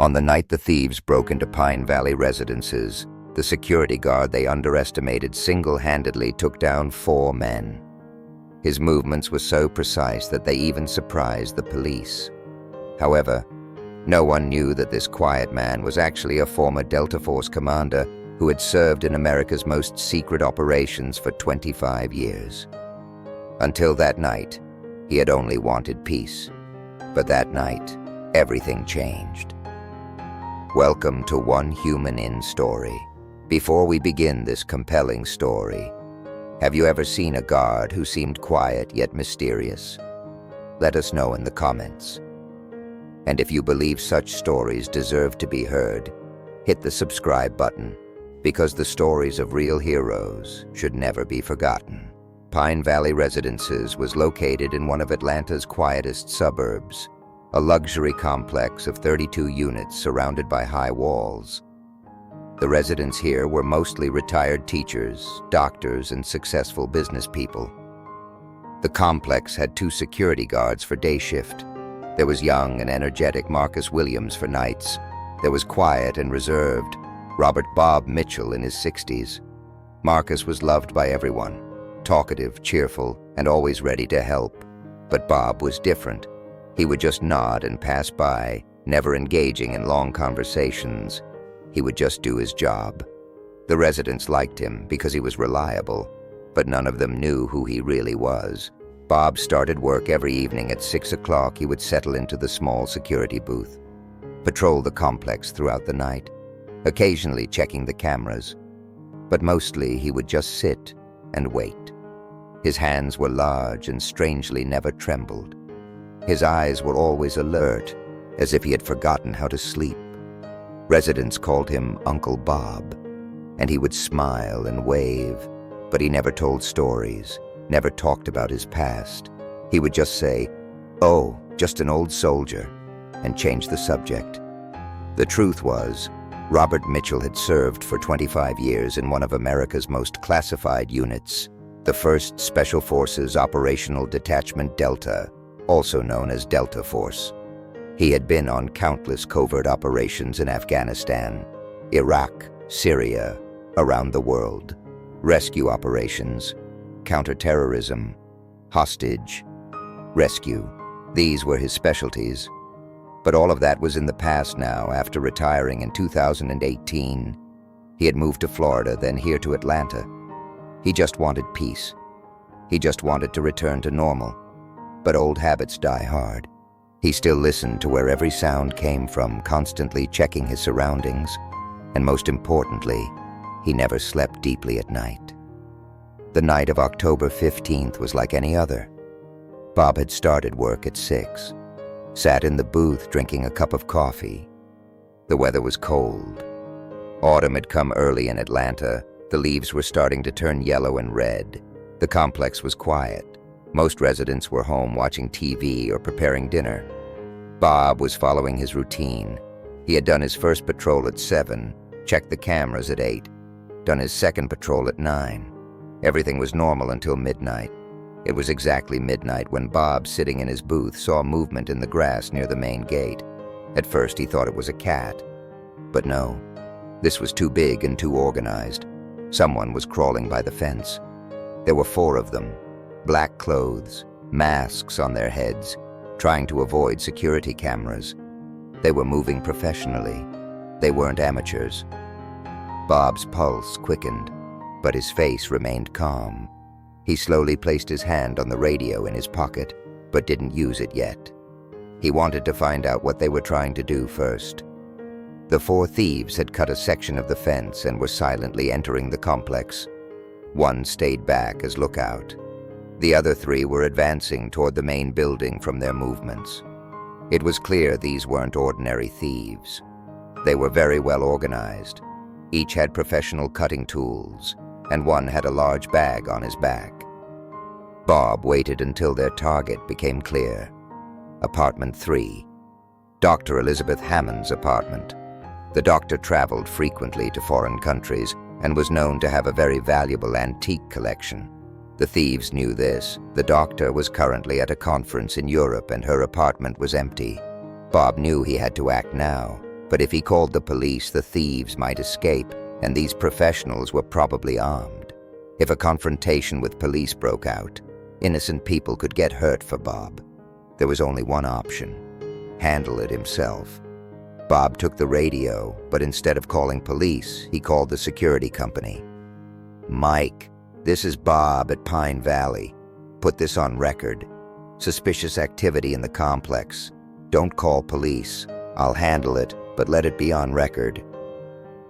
On the night the thieves broke into Pine Valley residences, the security guard they underestimated single-handedly took down 4 men. His movements were so precise that they even surprised the police. However, no one knew that this quiet man was actually a former Delta Force commander who had served in America's most secret operations for 25 years. Until that night, he had only wanted peace. But that night, everything changed. Welcome to One Human In Story. Before we begin this compelling story, have you ever seen a guard who seemed quiet yet mysterious? Let us know in the comments. And if you believe such stories deserve to be heard, hit the subscribe button, because the stories of real heroes should never be forgotten. Pine Valley Residences was located in one of Atlanta's quietest suburbs, a luxury complex of 32 units surrounded by high walls. The residents here were mostly retired teachers, doctors, and successful business people. The complex had 2 security guards for day shift. There was young and energetic Marcus Williams for nights. There was quiet and reserved Robert Bob Mitchell in his 60s. Marcus was loved by everyone, talkative, cheerful, and always ready to help. But Bob was different. He would just nod and pass by, never engaging in long conversations. He would just do his job. The residents liked him because he was reliable, but none of them knew who he really was. Bob started work every evening at 6 o'clock. He would settle into the small security booth, patrol the complex throughout the night, occasionally checking the cameras, but mostly he would just sit and wait. His hands were large and strangely never trembled. His eyes were always alert, as if he had forgotten how to sleep. Residents called him Uncle Bob, and he would smile and wave, but he never told stories, never talked about his past. He would just say, "Oh, just an old soldier," and change the subject. The truth was, Robert Mitchell had served for 25 years in one of America's most classified units, the 1st Special Forces Operational Detachment Delta, also known as Delta Force. He had been on countless covert operations in Afghanistan, Iraq, Syria, around the world, rescue operations, counterterrorism, hostage, rescue. These were his specialties. But all of that was in the past now. After retiring in 2018, he had moved to Florida, then here to Atlanta. He just wanted peace. He just wanted to return to normal. But old habits die hard. He still listened to where every sound came from, constantly checking his surroundings, and most importantly, he never slept deeply at night. The night of October 15th was like any other. Bob had started work at 6, sat in the booth drinking a cup of coffee. The weather was cold. Autumn had come early in Atlanta. The leaves were starting to turn yellow and red. The complex was quiet. Most residents were home watching TV or preparing dinner. Bob was following his routine. He had done his first patrol at 7, checked the cameras at 8, done his second patrol at 9. Everything was normal until midnight. It was exactly midnight when Bob, sitting in his booth, saw movement in the grass near the main gate. At first he thought it was a cat. But no, this was too big and too organized. Someone was crawling by the fence. There were 4 of them. Black clothes, masks on their heads, trying to avoid security cameras. They were moving professionally. They weren't amateurs. Bob's pulse quickened, but his face remained calm. He slowly placed his hand on the radio in his pocket, but didn't use it yet. He wanted to find out what they were trying to do first. The 4 thieves had cut a section of the fence and were silently entering the complex. One stayed back as lookout. The other 3 were advancing toward the main building from their movements. It was clear these weren't ordinary thieves. They were very well organized. Each had professional cutting tools, and one had a large bag on his back. Bob waited until their target became clear. Apartment 3, Dr. Elizabeth Hammond's apartment. The doctor traveled frequently to foreign countries and was known to have a very valuable antique collection. The thieves knew this. The doctor was currently at a conference in Europe and her apartment was empty. Bob knew he had to act now, But if he called the police, the thieves might escape, and these professionals were probably armed. If a confrontation with police broke out, innocent people could get hurt for Bob. There was only one option: handle it himself. Bob took the radio, but instead of calling police, he called the security company. "Mike, this is Bob at Pine Valley. Put this on record. Suspicious activity in the complex. Don't call police. I'll handle it, but let it be on record."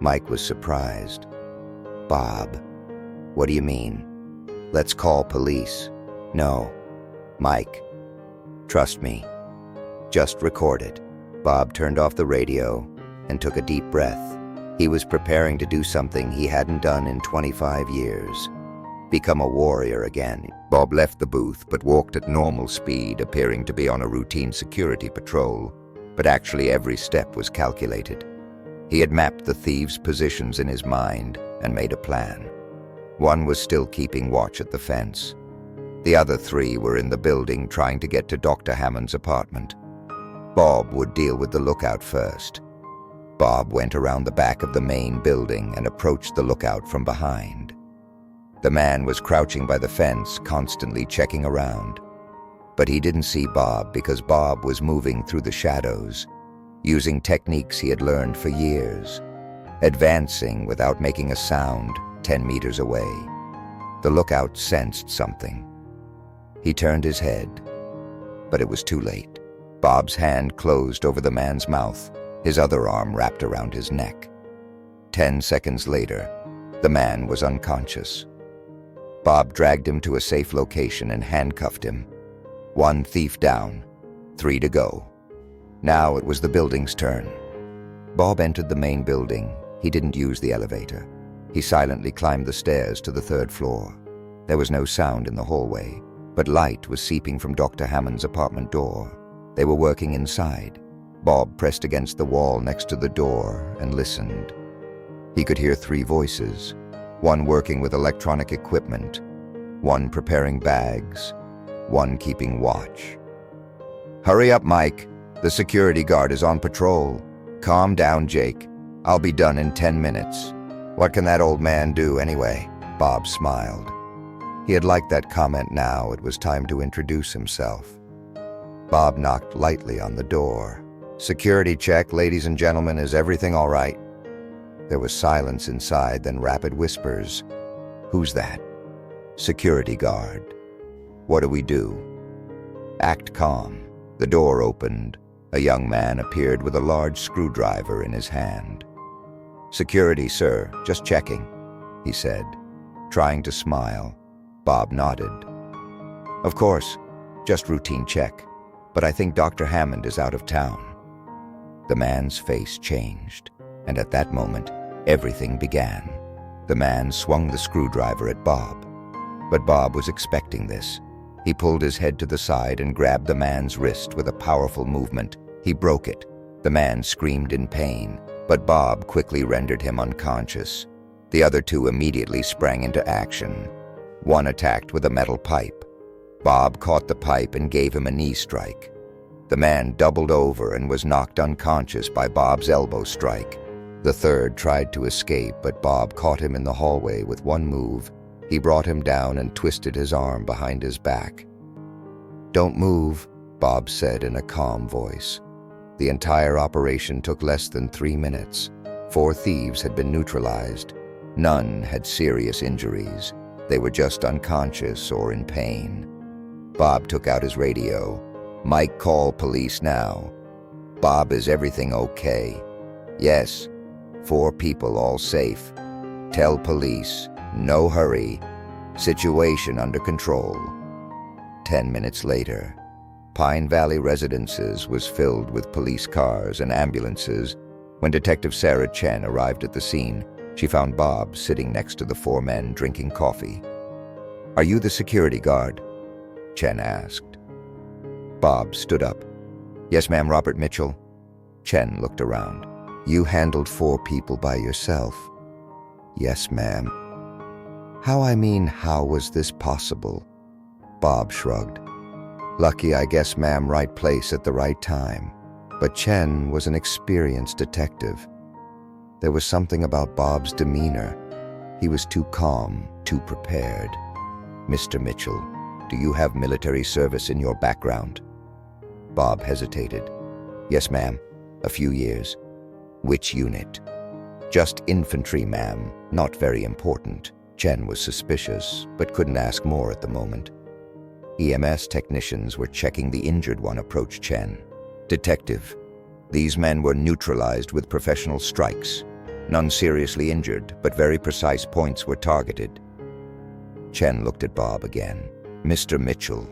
Mike was surprised. "Bob, what do you mean? Let's call police." "No, Mike. Trust me. Just record it." Bob turned off the radio and took a deep breath. He was preparing to do something he hadn't done in 25 years. Become a warrior again. Bob left the booth but walked at normal speed, appearing to be on a routine security patrol, but actually every step was calculated. He had mapped the thieves' positions in his mind and made a plan. One was still keeping watch at the fence. The other three were in the building trying to get to Dr. Hammond's apartment. Bob would deal with the lookout first. Bob went around the back of the main building and approached the lookout from behind. The man was crouching by the fence, constantly checking around. But he didn't see Bob because Bob was moving through the shadows, using techniques he had learned for years, advancing without making a sound 10 meters away. The lookout sensed something. He turned his head, but it was too late. Bob's hand closed over the man's mouth, his other arm wrapped around his neck. 10 seconds later, the man was unconscious. Bob dragged him to a safe location and handcuffed him. 1 thief down, 3 to go. Now it was the building's turn. Bob entered the main building. He didn't use the elevator. He silently climbed the stairs to the 3rd floor. There was no sound in the hallway, but light was seeping from Dr. Hammond's apartment door. They were working inside. Bob pressed against the wall next to the door and listened. He could hear 3 voices, one working with electronic equipment, one preparing bags, one keeping watch. "Hurry up, Mike. The security guard is on patrol." "Calm down, Jake. I'll be done in 10 minutes. What can that old man do anyway?" Bob smiled. He had liked that comment. Now it was time to introduce himself. Bob knocked lightly on the door. "Security check, ladies and gentlemen. Is everything all right?" There was silence inside, then rapid whispers. "Who's that?" "Security guard." "What do we do?" "Act calm." The door opened. A young man appeared with a large screwdriver in his hand. "Security, sir. Just checking," he said, trying to smile. Bob nodded. "Of course. Just routine check. But I think Dr. Hammond is out of town." The man's face changed, and at that moment, everything began. The man swung the screwdriver at Bob. But Bob was expecting this. He pulled his head to the side and grabbed the man's wrist with a powerful movement. He broke it. The man screamed in pain, but Bob quickly rendered him unconscious. The other 2 immediately sprang into action. One attacked with a metal pipe. Bob caught the pipe and gave him a knee strike. The man doubled over and was knocked unconscious by Bob's elbow strike. The third tried to escape, but Bob caught him in the hallway with one move. He brought him down and twisted his arm behind his back. "Don't move," Bob said in a calm voice. The entire operation took less than 3 minutes. 4 thieves had been neutralized. None had serious injuries. They were just unconscious or in pain. Bob took out his radio. "Mike, call police now." "Bob, is everything okay?" "Yes. 4 people, all safe." "Tell police. No hurry. Situation under control." 10 minutes later, Pine Valley Residences was filled with police cars and ambulances. When Detective Sarah Chen arrived at the scene, she found Bob sitting next to the 4 men drinking coffee. "Are you the security guard?" Chen asked. Bob stood up. "Yes, ma'am, Robert Mitchell." Chen looked around. "You handled 4 people by yourself?" "Yes, ma'am." How was this possible?" Bob shrugged. "Lucky, I guess, ma'am. Right place at the right time." But Chen was an experienced detective. There was something about Bob's demeanor. He was too calm, too prepared. "Mr. Mitchell, do you have military service in your background?" Bob hesitated. "Yes, ma'am. A few years." "Which unit?" "Just infantry, ma'am. Not very important." Chen was suspicious, but couldn't ask more at the moment. EMS technicians were checking the injured one approach Chen. "Detective, these men were neutralized with professional strikes. None seriously injured, but very precise points were targeted." Chen looked at Bob again. "Mr. Mitchell,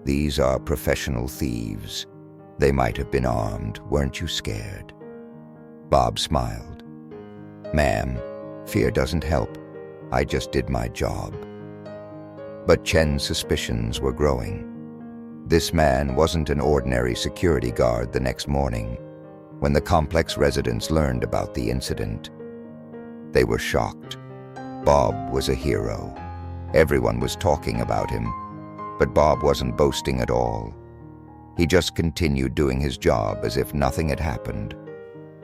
these are professional thieves. They might have been armed. Weren't you scared?" Bob smiled. "Ma'am, fear doesn't help. I just did my job." But Chen's suspicions were growing. This man wasn't an ordinary security guard the next morning. When the complex residents learned about the incident, they were shocked. Bob was a hero. Everyone was talking about him, but Bob wasn't boasting at all. He just continued doing his job as if nothing had happened.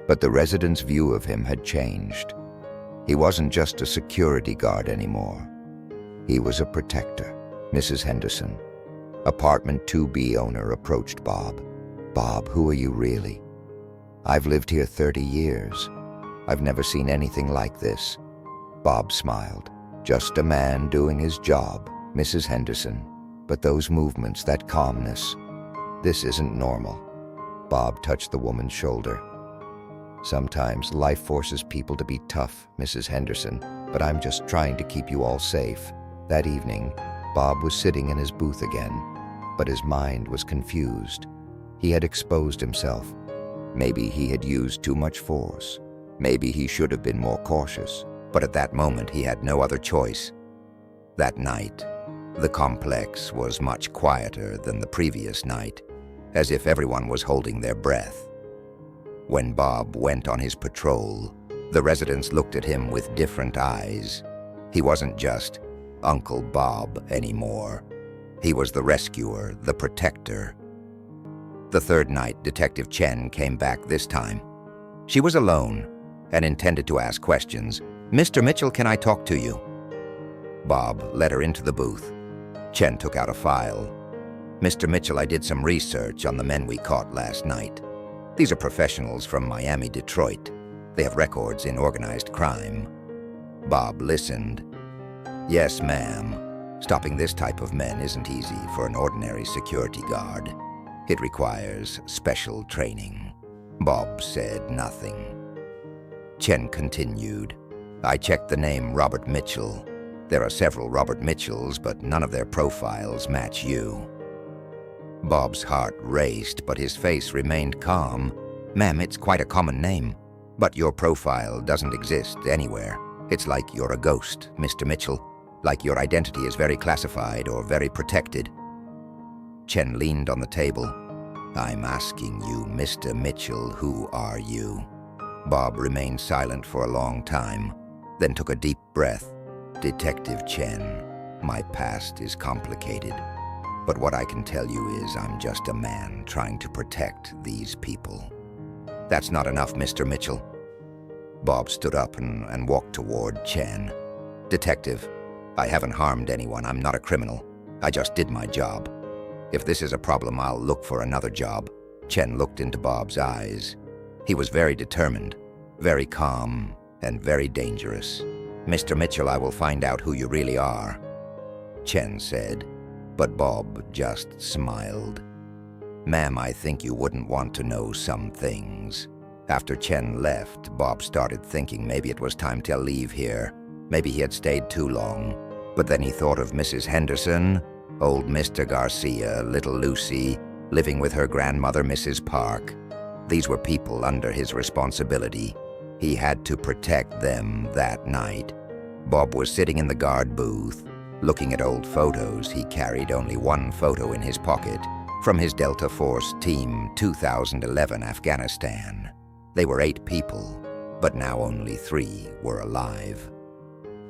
But the residents' view of him had changed. He wasn't just a security guard anymore. He was a protector. Mrs. Henderson, apartment 2B owner, approached Bob. "Bob, who are you really?" "I've lived here 30 years. I've never seen anything like this." Bob smiled. "Just a man doing his job, Mrs. Henderson. But those movements, that calmness, this isn't normal." Bob touched the woman's shoulder. "Sometimes life forces people to be tough, Mrs. Henderson, but I'm just trying to keep you all safe." That evening, Bob was sitting in his booth again, but his mind was confused. He had exposed himself. Maybe he had used too much force. Maybe he should have been more cautious. But at that moment, he had no other choice. That night, the complex was much quieter than the previous night, as if everyone was holding their breath. When Bob went on his patrol, the residents looked at him with different eyes. He wasn't just Uncle Bob anymore. He was the rescuer, the protector. The third night, Detective Chen came back this time. She was alone and intended to ask questions. "Mr. Mitchell, can I talk to you?" Bob led her into the booth. Chen took out a file. "Mr. Mitchell, I did some research on the men we caught last night. These are professionals from Miami, Detroit. They have records in organized crime." Bob listened. "Yes, ma'am. Stopping this type of men isn't easy for an ordinary security guard. It requires special training." Bob said nothing. Chen continued. "I checked the name Robert Mitchell. There are several Robert Mitchells, but none of their profiles match you." Bob's heart raced, but his face remained calm. "Ma'am, it's quite a common name, but your profile doesn't exist anywhere. It's like you're a ghost, Mr. Mitchell, like your identity is very classified or very protected." Chen leaned on the table. "I'm asking you, Mr. Mitchell, who are you?" Bob remained silent for a long time, then took a deep breath. "Detective Chen, my past is complicated, but what I can tell you is I'm just a man trying to protect these people." "That's not enough, Mr. Mitchell." Bob stood up and walked toward Chen. "Detective, I haven't harmed anyone. I'm not a criminal. I just did my job. If this is a problem, I'll look for another job." Chen looked into Bob's eyes. He was very determined, very calm, and very dangerous. "Mr. Mitchell, I will find out who you really are," Chen said, but Bob just smiled. "Ma'am, I think you wouldn't want to know some things." After Chen left, Bob started thinking maybe it was time to leave here. Maybe he had stayed too long. But then he thought of Mrs. Henderson, old Mr. Garcia, little Lucy, living with her grandmother, Mrs. Park. These were people under his responsibility. He had to protect them that night. Bob was sitting in the guard booth, looking at old photos. He carried only one photo in his pocket, from his Delta Force Team 2011 Afghanistan. They were 8 people, but now only 3 were alive.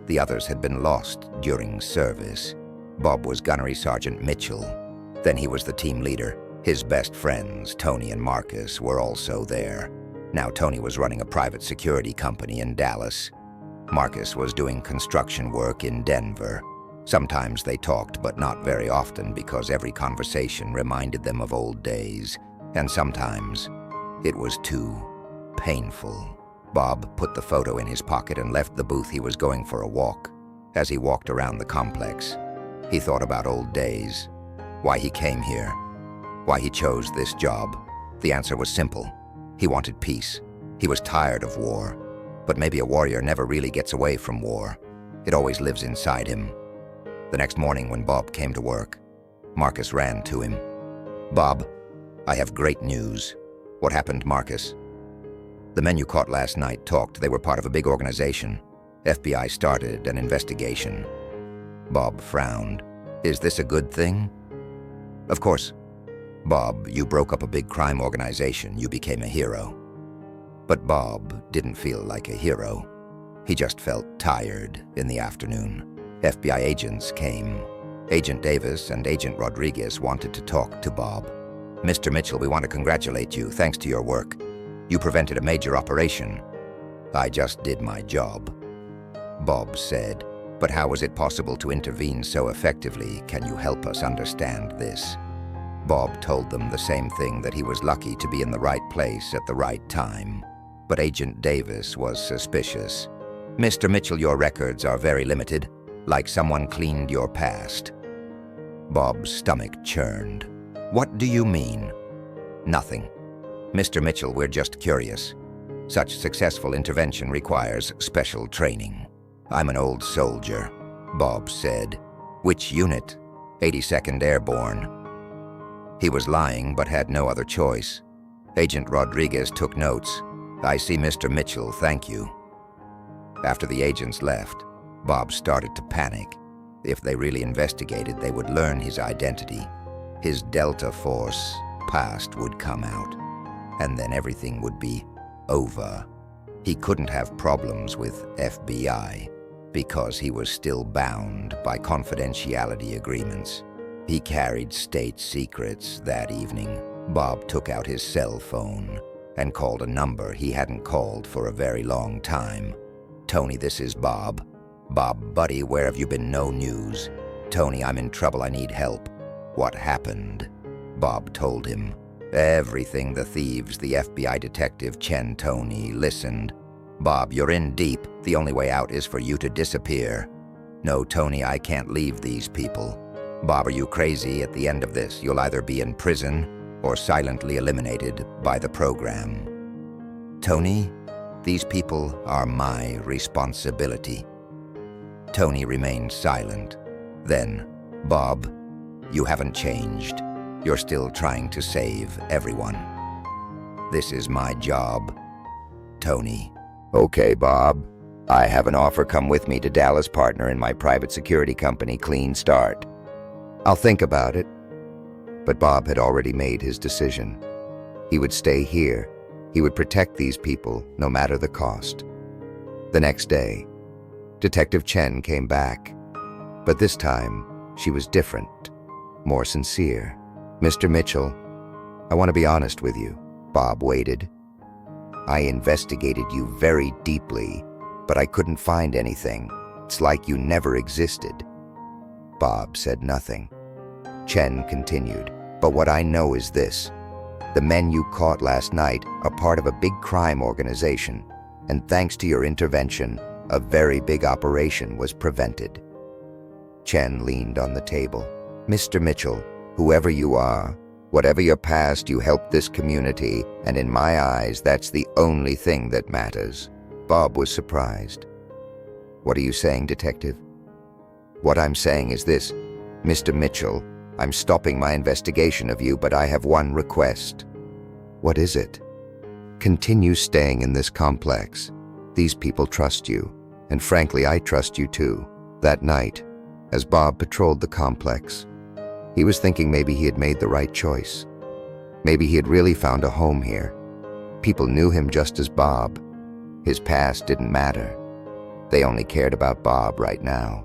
The others had been lost during service. Bob was Gunnery Sergeant Mitchell. Then he was the team leader, His best friends, Tony and Marcus, were also there. Now Tony was running a private security company in Dallas. Marcus was doing construction work in Denver. Sometimes they talked, but not very often because every conversation reminded them of old days. And sometimes it was too painful. Bob put the photo in his pocket and left the booth. He was going for a walk. As he walked around the complex, he thought about old days, why he came here, why he chose this job. The answer was simple. He wanted peace. He was tired of war. But maybe a warrior never really gets away from war. It always lives inside him. The next morning when Bob came to work, Marcus ran to him. "Bob, I have great news." "What happened, Marcus?" "The men you caught last night talked. They were part of a big organization. FBI started an investigation." Bob frowned. "Is this a good thing?" "Of course. Bob, you broke up a big crime organization. You became a hero." But Bob didn't feel like a hero. He just felt tired in the afternoon. FBI agents came. Agent Davis and Agent Rodriguez wanted to talk to Bob. "Mr. Mitchell, we want to congratulate you. Thanks to your work, you prevented a major operation." "I just did my job," Bob said. "But how was it possible to intervene so effectively? Can you help us understand this?" Bob told them the same thing, that he was lucky to be in the right place at the right time. But Agent Davis was suspicious. "Mr. Mitchell, your records are very limited, like someone cleaned your past." Bob's stomach churned. "What do you mean?" "Nothing. Mr. Mitchell, we're just curious. Such successful intervention requires special training." "I'm an old soldier," Bob said. "Which unit?" 82nd Airborne." He was lying, but had no other choice. Agent Rodriguez took notes. "I see, Mr. Mitchell, thank you." After the agents left, Bob started to panic. If they really investigated, they would learn his identity. His Delta Force past would come out, and then everything would be over. He couldn't have problems with FBI because he was still bound by confidentiality agreements. He carried state secrets that evening. Bob took out his cell phone and called a number he hadn't called for a very long time. "Tony, this is Bob." "Bob, buddy, where have you been? No news." "Tony, I'm in trouble. I need help." "What happened?" Bob told him. Everything. The thieves, the FBI detective, Chen. Tony listened. "Bob, you're in deep. The only way out is for you to disappear." "No, Tony, I can't leave these people." "Bob, are you crazy? At the end of this, you'll either be in prison or silently eliminated by the program." "Tony, these people are my responsibility." Tony remained silent. Then, "Bob, you haven't changed. You're still trying to save everyone." "This is my job." Tony. "Okay, Bob. I have an offer. Come with me to Dallas, partner in my private security company, Clean Start." "I'll think about it." But Bob had already made his decision. He would stay here. He would protect these people, no matter the cost. The next day, Detective Chen came back. But this time, she was different, more sincere. "Mr. Mitchell, I want to be honest with you." Bob waited. "I investigated you very deeply, but I couldn't find anything. It's like you never existed." Bob said nothing. Chen continued. "But what I know is this. The men you caught last night are part of a big crime organization, and thanks to your intervention, a very big operation was prevented." Chen leaned on the table. "Mr. Mitchell, whoever you are, whatever your past, you helped this community, and in my eyes, that's the only thing that matters." Bob was surprised. "What are you saying, Detective?" "What I'm saying is this. Mr. Mitchell, I'm stopping my investigation of you, but I have one request." "What is it?" "Continue staying in this complex. These people trust you, and frankly, I trust you too." That night, as Bob patrolled the complex, he was thinking maybe he had made the right choice. Maybe he had really found a home here. People knew him just as Bob. His past didn't matter. They only cared about Bob right now.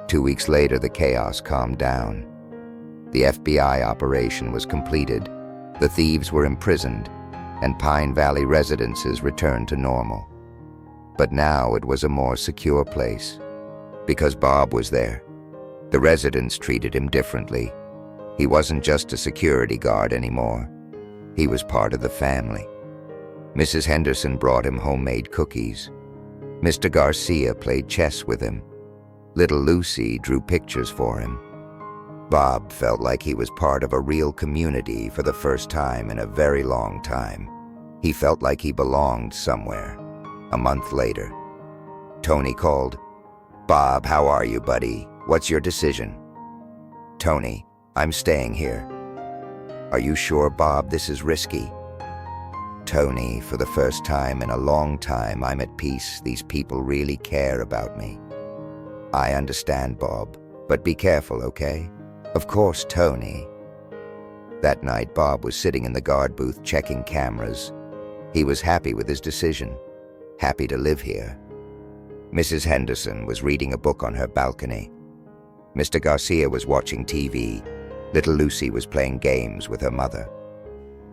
2 weeks later, the chaos calmed down. The FBI operation was completed, the thieves were imprisoned, and Pine Valley residences returned to normal. But now it was a more secure place, because Bob was there. The residents treated him differently. He wasn't just a security guard anymore. He was part of the family. Mrs. Henderson brought him homemade cookies. Mr. Garcia played chess with him. Little Lucy drew pictures for him. Bob felt like he was part of a real community for the first time in a very long time. He felt like he belonged somewhere. A month later, Tony called. "Bob, how are you, buddy? What's your decision?" "Tony, I'm staying here." "Are you sure, Bob, this is risky?" "Tony, for the first time in a long time, I'm at peace. These people really care about me." "I understand, Bob, but be careful, okay?" "Of course, Tony." That night, Bob was sitting in the guard booth checking cameras. He was happy with his decision, happy to live here. Mrs. Henderson was reading a book on her balcony. Mr. Garcia was watching TV. Little Lucy was playing games with her mother.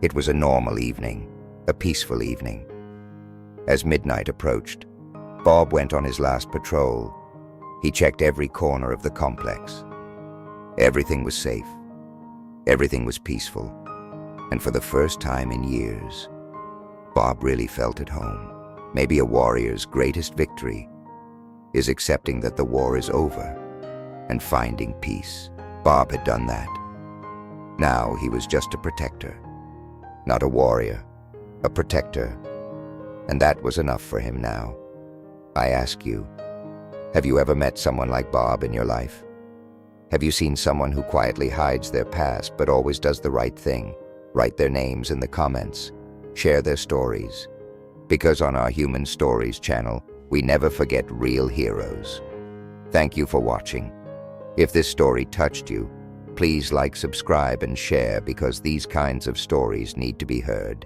It was a normal evening, a peaceful evening. As midnight approached, Bob went on his last patrol. He checked every corner of the complex. Everything was safe. Everything was peaceful. And for the first time in years, Bob really felt at home. Maybe a warrior's greatest victory is accepting that the war is over and finding peace. Bob had done that. Now he was just a protector. Not a warrior, a protector. And that was enough for him now. I ask you, have you ever met someone like Bob in your life? Have you seen someone who quietly hides their past but always does the right thing? Write their names in the comments. Share their stories. Because on our Human Stories channel, we never forget real heroes. Thank you for watching. If this story touched you, please like, subscribe, and share because these kinds of stories need to be heard.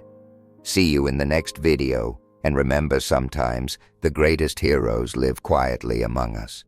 See you in the next video, and remember sometimes the greatest heroes live quietly among us.